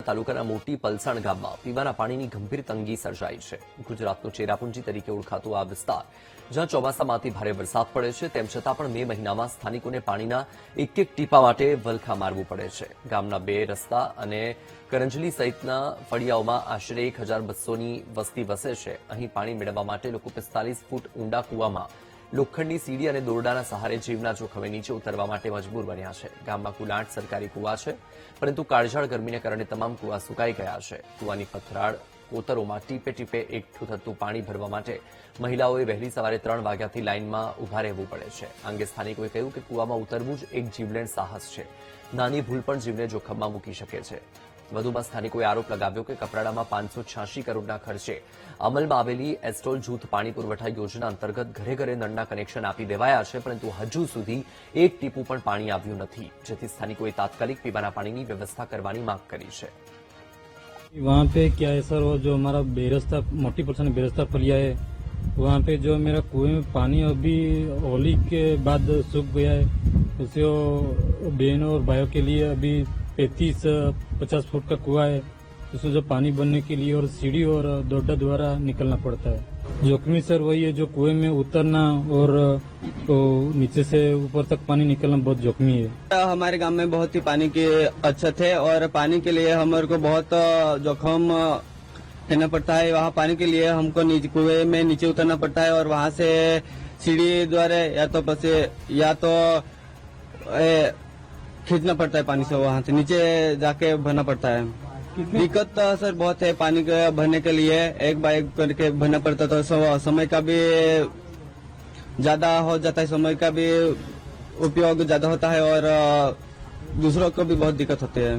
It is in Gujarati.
તાલુકાના મોટી પલસાણ ગામમાં પીવાના પાણીની ગંભીર તંગી સર્જાઈ છે. ગુજરાતનું ચેરાપુંજી તરીકે ઓળખાતું આ વિસ્તાર, જ્યાં ચોમાસામાંથી ભારે વરસાદ પડે છે, તેમ છતાં પણ મે મહિનામાં સ્થાનિકોને પાણીના એક એક ટીપા માટે વલખા મારવું પડે છે. ગામના 2 રસ્તા અને કરંજલી સહિતના ફળિયાઓમાં આશરે 1200ની વસ્તી વસે છે. અહીં પાણી મેળવવા માટે લોકો 45 ફૂટ ઊંડા કૂવામાં લોખંડની સીડી અને દોરડાના સહારે જીવના જોખમે નીચે ઉતરવા માટે મજબૂર બન્યા છે. ગામમાં કુલ 8 સરકારી કૂવા છે, પરંતુ કાળઝાળ ગરમીને કારણે તમામ કૂવા સુકાઈ ગયા છે. કૂવાની પથરાળ કોતરોમાં ટીપે ટીપે એકઠું થતું પાણી ભરવા માટે મહિલાઓએ વહેલી સવારે 3 વાગ્યાથી લાઇનમાં ઉભા રહેવું પડે છે. આ અંગે સ્થાનિકોએ કહ્યું કે કૂવામાં ઉતરવું જ એક જીવલેણ સાહસ છે. નાની ભૂલ પણ જીવને જોખમમાં મૂકી શકે છે. વધુમાં સ્થાનિકોએ આરોપ લગાવ્યો કે કપરાડામાં 586 કરોડના ખર્ચે અમલમાં આવેલી એસ્ટોલ જૂથ પાણી પુરવઠા યોજના અંતર્ગત ઘરે ઘરે નળના કનેક્શન આપી દેવાયા છે, પરંતુ હજુ સુધી એક ટીપું પણ પાણી આવ્યું નથી, જેથી સ્થાનિકોએ તાત્કાલિક પીવાના પાણીની વ્યવસ્થા કરવાની માંગ કરી છે. वहाँ पे क्या है सर, वो जो हमारा बेरस्ता मोटी परसेंट बेरस्ता फलिया है, वहाँ पे जो मेरा कुएं में पानी अभी होली के बाद सूख गया है. उसे बहनों और भाइयों के लिए अभी 35-50 फुट का कुआं है. उसमें जो पानी भरने के लिए और सीढ़ी और दोड्डा द्वारा निकलना पड़ता है. जोखमी सर वही है, जो कुएं में उतरना और तो नीचे से ऊपर तक पानी निकलना बहुत जोखमी है. हमारे गांव में बहुत ही पानी की अछत है और पानी के लिए हमारे को बहुत जोखम लेना पड़ता है. वहाँ पानी के लिए हमको कुएं में नीचे उतरना पड़ता है और वहाँ से सीढ़ी द्वारा या तो खींचना पड़ता है पानी से, वहाँ से नीचे जाके भरना पड़ता है. दिक्कत सर बहुत है पानी के भरने के लिए, एक बार एक करके भरना पड़ता है, तो समय का भी ज्यादा हो जाता है, समय का भी उपयोग ज्यादा होता है और दूसरों को भी बहुत दिक्कत होती है.